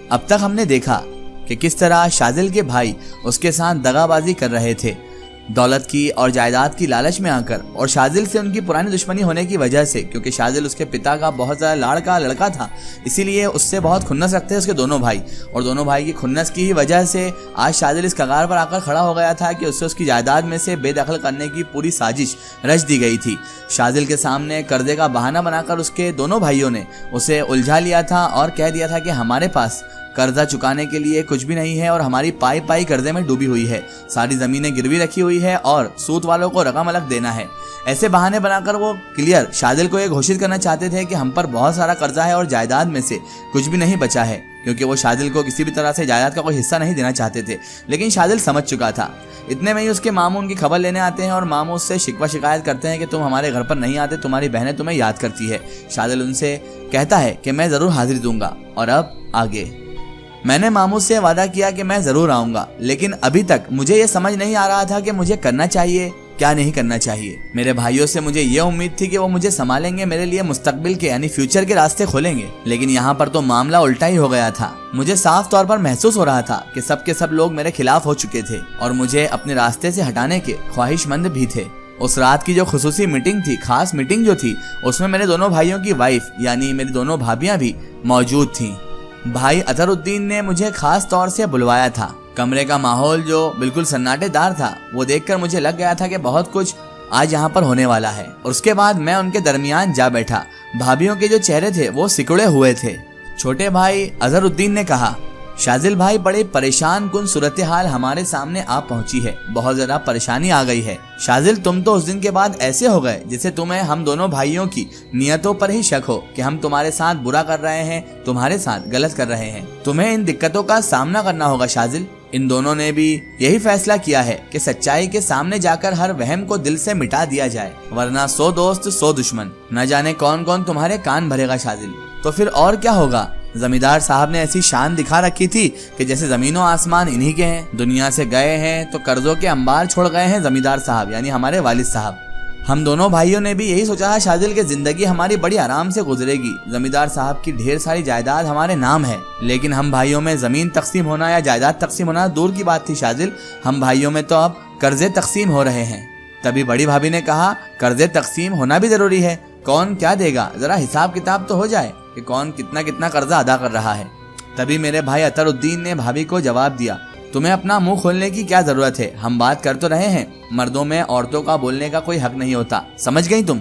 اب تک ہم نے دیکھا کہ کس طرح شاذل کے بھائی اس کے ساتھ دغابازی کر رہے تھے، دولت کی اور جائیداد کی لالچ میں آ کر، اور شاذل سے ان کی پرانی دشمنی ہونے کی وجہ سے، کیونکہ شاذل اس کے پتا کا بہت زیادہ لاڑکا لڑکا تھا، اسی لیے اس سے بہت کھنس رکھتے ہیں اس کے دونوں بھائی، اور دونوں بھائی کی کھنس کی ہی وجہ سے آج شاذل اس کگار پر آ کر کھڑا ہو گیا تھا کہ اس سے اس کی جائیداد میں سے بے دخل کرنے کی پوری سازش رچ دی گئی تھی۔ شاذل کے سامنے قرضے کا بہانہ بنا کر اس کے دونوں بھائیوں نے اسے الجھا لیا تھا اور کہہ دیا تھا کہ ہمارے پاس قرضہ چکانے کے لیے کچھ بھی نہیں ہے اور ہماری پائی پائی قرضے میں ڈوبی ہوئی ہے، ساری زمینیں گروی رکھی ہوئی ہے اور سود والوں کو رقم الگ دینا ہے۔ ایسے بہانے بنا کر وہ کلیئر شاذل کو یہ گھوشت کرنا چاہتے تھے کہ ہم پر بہت سارا قرضہ ہے اور جائیداد میں سے کچھ بھی نہیں بچا ہے، کیونکہ وہ شاذل کو کسی بھی طرح سے جائیداد کا کوئی حصہ نہیں دینا چاہتے تھے، لیکن شاذل سمجھ چکا تھا۔ اتنے میں ہی اس کے ماموں ان کی خبر لینے آتے ہیں اور ماموں اس سے شکوہ شکایت کرتے ہیں کہ تم ہمارے گھر پر نہیں آتے، تمہاری بہنیں تمہیں یاد کرتی ہے۔ شاذل ان سے کہتا ہے کہ میں ضرور حاضری دوں گا، اور اب آگے میں نے ماموں سے وعدہ کیا کہ میں ضرور آؤں گا، لیکن ابھی تک مجھے یہ سمجھ نہیں آ رہا تھا کہ مجھے کرنا چاہیے کیا نہیں کرنا چاہیے۔ میرے بھائیوں سے مجھے یہ امید تھی کہ وہ مجھے سنبھالیں گے، میرے لیے مستقبل کے یعنی فیوچر کے راستے کھولیں گے، لیکن یہاں پر تو معاملہ الٹا ہی ہو گیا تھا۔ مجھے صاف طور پر محسوس ہو رہا تھا کہ سب کے سب لوگ میرے خلاف ہو چکے تھے اور مجھے اپنے راستے سے ہٹانے کے خواہش مند بھی تھے۔ اس رات کی جو خصوصی میٹنگ تھی، خاص میٹنگ جو تھی، اس میں میرے دونوں بھائیوں کی وائف یعنی میری دونوں بھابیاں بھی موجود تھیں۔ بھائی اطہر الدین نے مجھے خاص طور سے بلوایا تھا۔ کمرے کا ماحول جو بالکل سناٹے دار تھا، وہ دیکھ کر مجھے لگ گیا تھا کہ بہت کچھ آج یہاں پر ہونے والا ہے، اور اس کے بعد میں ان کے درمیان جا بیٹھا۔ بھابیوں کے جو چہرے تھے وہ سکڑے ہوئے تھے۔ چھوٹے بھائی اطہر الدین نے کہا، شاذل بھائی بڑے پریشان کن صورتحال ہمارے سامنے آ پہنچی ہے، بہت زیادہ پریشانی آ گئی ہے۔ شاذل تم تو اس دن کے بعد ایسے ہو گئے جسے تمہیں ہم دونوں بھائیوں کی نیتوں پر ہی شک ہو کہ ہم تمہارے ساتھ برا کر رہے ہیں، تمہارے ساتھ غلط کر رہے ہیں۔ تمہیں ان دقتوں کا سامنا کرنا ہوگا شاذل۔ ان دونوں نے بھی یہی فیصلہ کیا ہے کہ سچائی کے سامنے جا کر ہر وہم کو دل سے مٹا دیا جائے، ورنہ 100 دوست 100 دشمن، نہ جانے کون کون تمہارے کان بھرے گا شاذل۔ تو پھر اور کیا ہوگا؟ زمیندار صاحب نے ایسی شان دکھا رکھی تھی کہ جیسے زمین و آسمان انہی کے ہیں، دنیا سے گئے ہیں تو قرضوں کے انبار چھوڑ گئے ہیں زمیندار صاحب یعنی ہمارے والد صاحب۔ ہم دونوں بھائیوں نے بھی یہی سوچا ہے شاذل کہ زندگی ہماری بڑی آرام سے گزرے گی، زمیندار صاحب کی ڈھیر ساری جائیداد ہمارے نام ہے، لیکن ہم بھائیوں میں زمین تقسیم ہونا یا جائیداد تقسیم ہونا دور کی بات تھی شاذل، ہم بھائیوں میں تو اب قرضے تقسیم ہو رہے ہیں۔ تبھی بڑی بھابھی نے کہا، قرضے تقسیم ہونا بھی ضروری ہے، کون کیا دے گا، ذرا حساب کتاب تو ہو جائے کہ کون کتنا کتنا قرضہ ادا کر رہا ہے۔ تبھی میرے بھائی اطہر الدین نے بھابھی کو جواب دیا، تمہیں اپنا منہ کھولنے کی کیا ضرورت ہے، ہم بات کر تو رہے ہیں، مردوں میں عورتوں کا بولنے کا کوئی حق نہیں ہوتا، سمجھ گئی تم؟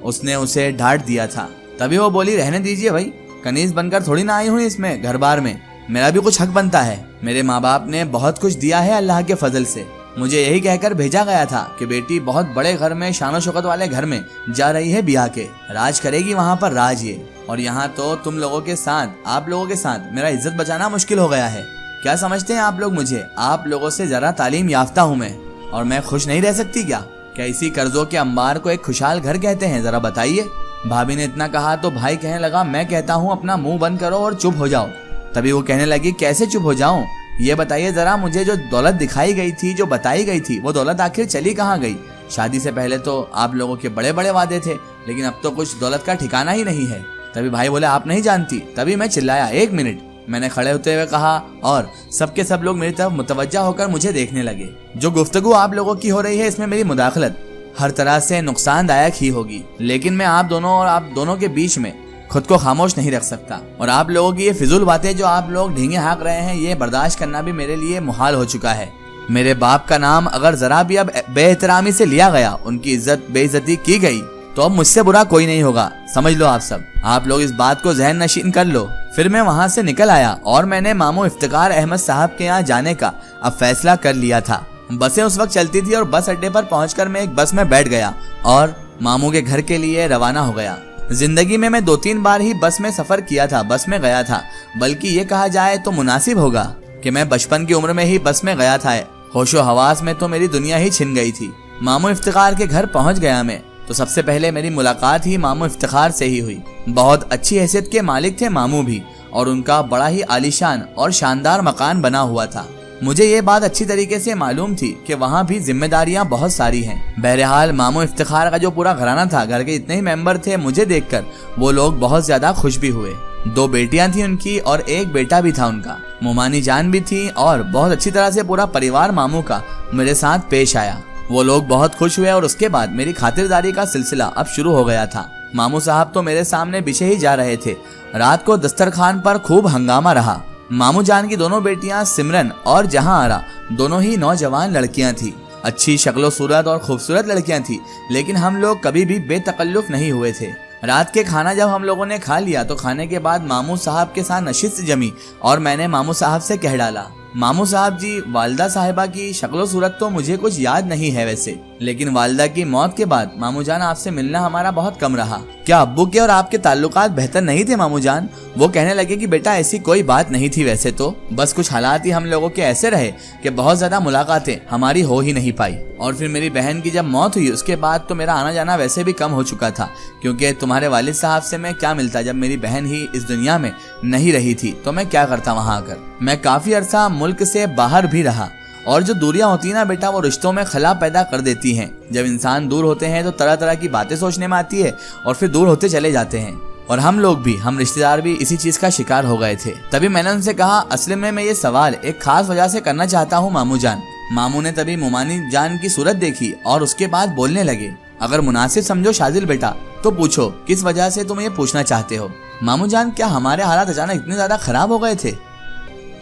اس نے اسے ڈانٹ دیا تھا۔ تبھی وہ بولی، رہنے دیجئے بھائی، کنیز بن کر تھوڑی نہ آئی ہوں اس میں گھر بار میں، میرا بھی کچھ حق بنتا ہے۔ میرے ماں باپ نے بہت کچھ دیا ہے اللہ کے فضل سے، مجھے یہی کہہ کر بھیجا گیا تھا کہ بیٹی بہت بڑے گھر میں، شان و شوکت والے گھر میں جا رہی ہے بیاہ کے، راج کرے گی وہاں پر راج یہ، اور یہاں تو تم لوگوں کے ساتھ، آپ لوگوں کے ساتھ میرا عزت بچانا مشکل ہو گیا ہے۔ کیا سمجھتے ہیں آپ لوگ مجھے؟ آپ لوگوں سے ذرا تعلیم یافتہ ہوں میں، اور میں خوش نہیں رہ سکتی کیا اسی قرضوں کے انبار کو ایک خوشحال گھر کہتے ہیں؟ ذرا بتائیے۔ بھابھی نے اتنا کہا تو بھائی کہنے لگا، میں کہتا ہوں اپنا منہ بند کرو اور چپ ہو جاؤ۔ تبھی وہ کہنے لگی، کیسے چپ ہو جاؤں؟ یہ بتائیے ذرا مجھے، جو دولت دکھائی گئی تھی، جو بتائی گئی تھی، وہ دولت آخر چلی کہاں گئی؟ شادی سے پہلے تو آپ لوگوں کے بڑے بڑے وعدے تھے، لیکن اب تو کچھ دولت کا ٹھکانہ ہی نہیں ہے۔ تبھی بھائی بولے، آپ نہیں جانتی؟ تبھی میں چلایا، ایک منٹ، میں نے کھڑے ہوتے ہوئے کہا، اور سب کے سب لوگ میری طرف متوجہ ہو کر مجھے دیکھنے لگے۔ جو گفتگو آپ لوگوں کی ہو رہی ہے، اس میں میری مداخلت ہر طرح سے نقصان دایک ہی ہوگی، لیکن میں آپ دونوں اور آپ دونوں کے بیچ میں خود کو خاموش نہیں رکھ سکتا، اور آپ لوگوں کی یہ فضول باتیں جو آپ لوگ ڈھینگے ہانک رہے ہیں، یہ برداشت کرنا بھی میرے لیے محال ہو چکا ہے۔ میرے باپ کا نام اگر ذرا بھی اب بے احترامی سے لیا گیا، ان کی عزت بے عزتی کی گئی، تو اب مجھ سے برا کوئی نہیں ہوگا، سمجھ لو آپ سب۔ آپ لوگ اس بات کو ذہن نشین کر لو۔ پھر میں وہاں سے نکل آیا اور میں نے ماموں افتخار احمد صاحب کے یہاں جانے کا اب فیصلہ کر لیا تھا۔ بسیں اس وقت چلتی تھی اور بس اڈے پر پہنچ کر میں ایک بس میں بیٹھ گیا اور ماموں کے گھر کے لیے روانہ ہو گیا۔ زندگی میں 2-3 بار ہی بس میں سفر کیا تھا، بس میں گیا تھا، بلکہ یہ کہا جائے تو مناسب ہوگا کہ میں بچپن کی عمر میں ہی بس میں گیا تھا۔ ہوش و حواس میں تو میری دنیا ہی چھن گئی تھی۔ ماموں افتخار کے گھر پہنچ گیا میں تو سب سے پہلے میری ملاقات ہی ماموں افتخار سے ہی ہوئی۔ بہت اچھی حیثیت کے مالک تھے ماموں بھی، اور ان کا بڑا ہی عالیشان اور شاندار مکان بنا ہوا تھا۔ مجھے یہ بات اچھی طریقے سے معلوم تھی کہ وہاں بھی ذمہ داریاں بہت ساری ہیں۔ بہرحال ماموں افتخار کا جو پورا گھرانہ تھا، گھر کے اتنے ہی ممبر تھے، مجھے دیکھ کر وہ لوگ بہت زیادہ خوش بھی ہوئے۔ 2 बेटियां थी उनकी और 1 बेटा भी था उनका। मोमानी जान भी थी और बहुत अच्छी तरह से पूरा परिवार मामू का मेरे साथ पेश आया। वो लोग बहुत खुश हुए और उसके बाद मेरी खातिरदारी का सिलसिला अब शुरू हो गया था। मामू साहब तो मेरे सामने बिछे ही जा रहे थे। रात को दस्तरखान पर खूब हंगामा रहा। मामू जान की दोनों बेटियां सिमरन और जहां आरा दोनों ही नौजवान लड़कियां थी। अच्छी शक्लो सूरत और खूबसूरत लड़कियां थी, लेकिन हम लोग कभी भी बेतकल्लुफ नहीं हुए थे। रात के खाना जब हम लोगों ने खा लिया तो खाने के बाद मामू साहब के साथ नशिस्त जमी और मैंने मामू साहब से कह डाला, मामू साहब जी, वालिदा साहिबा की शक्लो सूरत तो मुझे कुछ याद नहीं है वैसे, लेकिन वालिदा की मौत के बाद मामू जान आपसे मिलना हमारा बहुत कम रहा। क्या अब्बू के और आपके ताल्लुकात बेहतर नहीं थे मामू जान? वो कहने लगे कि बेटा ऐसी कोई बात नहीं थी वैसे तो, बस कुछ हालात ही हम लोगों के ऐसे रहे कि बहुत ज्यादा मुलाकातें हमारी हो ही नहीं पाई। और फिर मेरी बहन की जब मौत हुई उसके बाद तो मेरा आना जाना वैसे भी कम हो चुका था, क्योंकि तुम्हारे वालिद साहब से मैं क्या मिलता जब मेरी बहन ही इस दुनिया में नहीं रही थी, तो मैं क्या करता वहाँ आकर। मैं काफी अरसा मुल्क से बाहर भी रहा, और जो दूरियां होती है ना बेटा, वो रिश्तों में खला पैदा कर देती हैं। जब इंसान दूर होते हैं तो तरह तरह की बातें सोचने में आती है और फिर दूर होते चले जाते हैं। और हम लोग भी, हम रिश्तेदार भी इसी चीज का शिकार हो गए थे। तभी मैंने उनसे कहा, असल में मैं ये सवाल एक खास वजह से करना चाहता हूँ मामू जान। मामू ने तभी मोमानी जान की सूरत देखी और उसके बाद बोलने लगे, अगर मुनासिब समझो शाजिल बेटा तो पूछो, किस वजह से तुम ये पूछना चाहते हो? मामू जान, क्या हमारे हालात अचानक इतने ज्यादा खराब हो गए थे?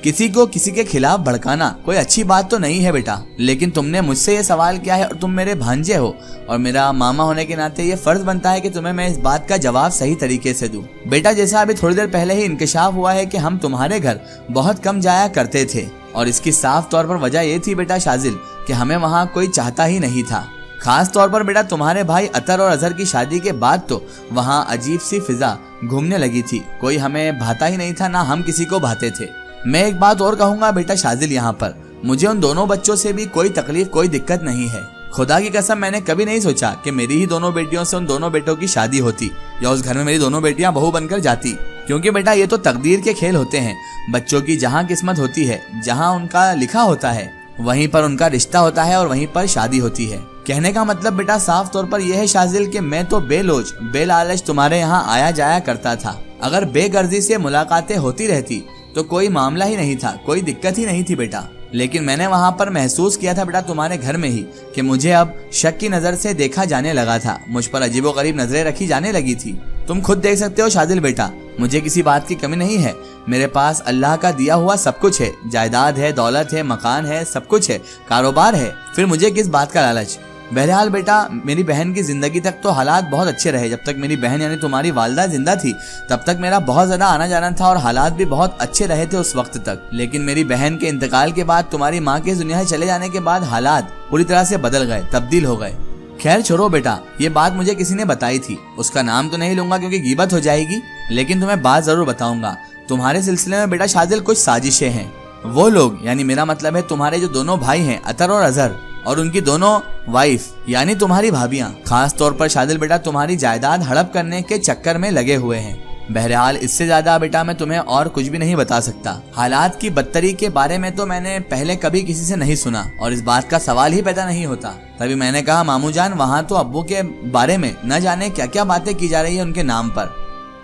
किसी को किसी के खिलाफ भड़काना कोई अच्छी बात तो नहीं है बेटा, लेकिन तुमने मुझसे ये सवाल किया है और तुम मेरे भांजे हो और मेरा मामा होने के नाते ये फर्ज बनता है कि तुम्हें मैं इस बात का जवाब सही तरीके से दूं। बेटा, जैसा अभी थोड़ी देर पहले ही इंकशाफ हुआ है कि हम तुम्हारे घर बहुत कम जाया करते थे, और इसकी साफ तौर पर वजह ये थी बेटा शाजिल कि हमें वहाँ कोई चाहता ही नहीं था। खास तौर पर बेटा तुम्हारे भाई अतर और अजहर की शादी के बाद तो वहाँ अजीब सी फिजा घूमने लगी थी। कोई हमें भाता ही नहीं था, ना हम किसी को भाते थे। मैं एक बात और कहूंगा बेटा शाजिल, यहाँ पर मुझे उन दोनों बच्चों से भी कोई तकलीफ, कोई दिक्कत नहीं है। खुदा की कसम, मैंने कभी नहीं सोचा कि मेरी ही दोनों बेटियों से उन दोनों बेटों की शादी होती या उस घर में मेरी दोनों बेटियां बहू बनकर जाती, क्योंकि बेटा ये तो तकदीर के खेल होते हैं। बच्चों की जहाँ किस्मत होती है, जहाँ उनका लिखा होता है, वहीं पर उनका रिश्ता होता है और वहीं पर शादी होती है। कहने का मतलब बेटा साफ तौर पर यह है शाजिल कि मैं तो बेलोच बेलालच तुम्हारे यहाँ आया जाया करता था। अगर बेगर्जी से मुलाकातें होती रहती तो कोई मामला ही नहीं था, कोई दिक्कत ही नहीं थी बेटा। लेकिन मैंने वहाँ पर महसूस किया था बेटा तुम्हारे घर में ही कि मुझे अब शक की नज़र से देखा जाने लगा था, मुझ पर अजीबोगरीब नजरें रखी जाने लगी थी। तुम खुद देख सकते हो शाजिल बेटा, मुझे किसी बात की कमी नहीं है। मेरे पास अल्लाह का दिया हुआ सब कुछ है, जायदाद है, दौलत है, मकान है, सब कुछ है, कारोबार है, फिर मुझे किस बात का लालच। बहरहाल बेटा, मेरी बहन की जिंदगी तक तो हालात बहुत अच्छे रहे। जब तक मेरी बहन यानी तुम्हारी वालिदा जिंदा थी तब तक मेरा बहुत ज्यादा आना जाना था और हालात भी बहुत अच्छे रहे थे उस वक्त तक। लेकिन मेरी बहन के इंतकाल के बाद, तुम्हारी माँ के दुनिया से चले जाने के बाद हालात पूरी तरह से बदल गए, तब्दील हो गए। खैर छोड़ो बेटा, ये बात मुझे किसी ने बताई थी, उसका नाम तो नहीं लूंगा क्योंकि गीबत हो जाएगी, लेकिन तुम्हें बात जरूर बताऊंगा। तुम्हारे सिलसिले में बेटा शाजिल कुछ साजिशें हैं। वो लोग यानी मेरा मतलब है तुम्हारे जो दोनों भाई हैं अतर और अजहर, और उनकी दोनों वाइफ यानी तुम्हारी भाभियां, खास तौर पर शादिल बेटा तुम्हारी जायदाद हड़प करने के चक्कर में लगे हुए हैं। बहरहाल इससे ज्यादा बेटा मैं तुम्हें और कुछ भी नहीं बता सकता। हालात की बदतरी के बारे में तो मैंने पहले कभी किसी से नहीं सुना और इस बात का सवाल ही पैदा नहीं होता। तभी मैंने कहा, मामू जान वहाँ तो अब्बू के बारे में न जाने क्या क्या बातें की जा रही है उनके नाम पर।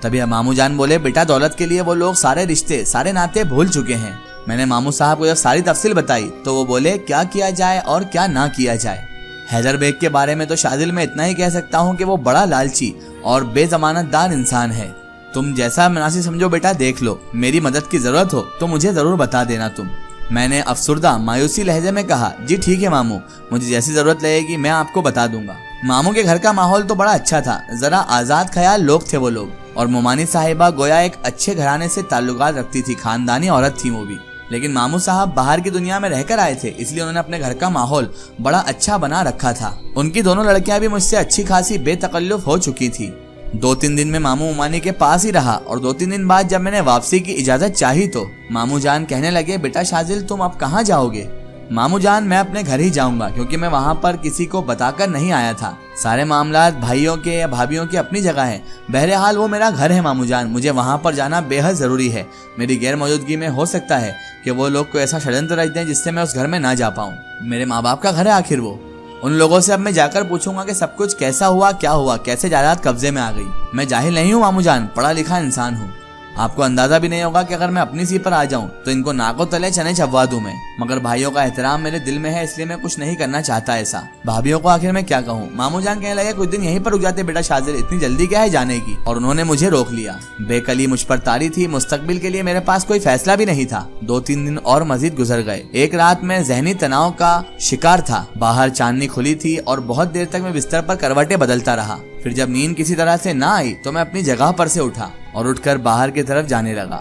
तभी मामू जान बोले, बेटा दौलत के लिए वो लोग सारे रिश्ते, सारे नाते भूल चुके हैं। मैंने मामू साहब को जब सारी तफसील बताई तो वो बोले, क्या किया जाए और क्या ना किया जाए। हैदर बेग के बारे में तो शादिल में इतना ही कह सकता हूँ कि वो बड़ा लालची और बेजमानतदार इंसान है। तुम जैसा मुनासिब समझो बेटा देख लो, मेरी मदद की जरूरत हो तो मुझे जरूर बता देना तुम। मैंने अफसुर्दा मायूसी लहजे में कहा, जी ठीक है मामू, मुझे जैसी जरूरत लगेगी मैं आपको बता दूंगा। मामू के घर का माहौल तो बड़ा अच्छा था, जरा आजाद ख्याल लोग थे वो लोग, और मोमानी साहिबा गोया एक अच्छे घराने से ताल्लुकात रखती थी, खानदानी औरत थी वो भी। लेकिन मामू साहब बाहर की दुनिया में रहकर आए थे, इसलिए उन्होंने अपने घर का माहौल बड़ा अच्छा बना रखा था। उनकी दोनों लड़कियां भी मुझसे अच्छी खासी बेतकल्लुफ हो चुकी थी। 2-3 दिन में मामू मोमानी के पास ही रहा और 2-3 दिन बाद जब मैंने वापसी की इजाजत चाही तो मामू जान कहने लगे, बेटा शाजिल तुम अब कहाँ जाओगे? मामू जान मैं अपने घर ही जाऊंगा, क्योंकि मैं वहाँ पर किसी को बताकर नहीं आया था। सारे मामलात भाइयों के या भाभीियों की अपनी जगह है। बहरहाल वो मेरा घर है मामू जान, मुझे वहाँ पर जाना बेहद जरूरी है। मेरी गैर मौजूदगी में हो सकता है कि वो लोग कोई ऐसा षड्यंत्र रच दें जिससे मैं उस घर में ना जा पाऊँ। मेरे माँ बाप का घर है आखिर वो। उन लोगों से अब मैं जाकर पूछूंगा कि सब कुछ कैसा हुआ, क्या हुआ, कैसे जायदाद कब्जे में आ गई। मैं जाहिल नहीं हूँ मामू जान, पढ़ा लिखा इंसान हूँ। आपको अंदाजा भी नहीं होगा कि अगर मैं अपनी सी पर आ जाऊं तो इनको नाको तले चने चबवा दूं मैं, मगर भाइयों का एहतराम मेरे दिल में है, इसलिए मैं कुछ नहीं करना चाहता ऐसा। भाभीियों को आखिर मैं क्या कहूँ। मामू जान कहने लगे कुछ दिन यहीं पर रुक जाते बेटा शाजिल, इतनी जल्दी क्या है जाने की, और उन्होंने मुझे रोक लिया। बेकली मुझ पर तारी थी, मुस्तकबिल के लिए मेरे पास कोई फैसला भी नहीं था। 2-3 दिन और मजीद गुजर गए। एक रात में जहनी तनाव का शिकार था। बाहर चांदनी खुली थी और बहुत देर तक मैं बिस्तर पर करवटें बदलता रहा। फिर जब नींद किसी तरह से ना आई तो मैं अपनी जगह पर से उठा और उठकर बाहर की तरफ जाने लगा।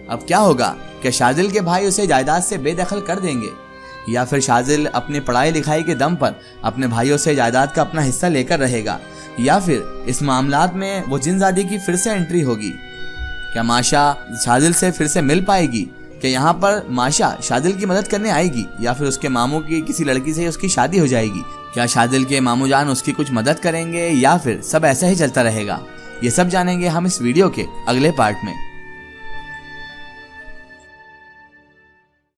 अब क्या होगा, क्या शाजिल के भाई उसे जायदाद से बेदखल कर देंगे, या फिर शाजिल अपनी पढ़ाई लिखाई के दम पर अपने भाइयों से जायदाद का अपना हिस्सा लेकर रहेगा, या फिर इस मामलात में वो जिनजादी की फिर से एंट्री होगी। क्या माशा शाजिल से फिर से मिल पाएगी, क्या यहाँ पर माशा शाजिल की मदद करने आएगी, या फिर उसके मामू की किसी लड़की से उसकी शादी हो जाएगी। क्या शाजिल के मामू जान उसकी कुछ मदद करेंगे, या फिर सब ऐसा ही चलता रहेगा। ये सब जानेंगे हम इस वीडियो के अगले पार्ट में।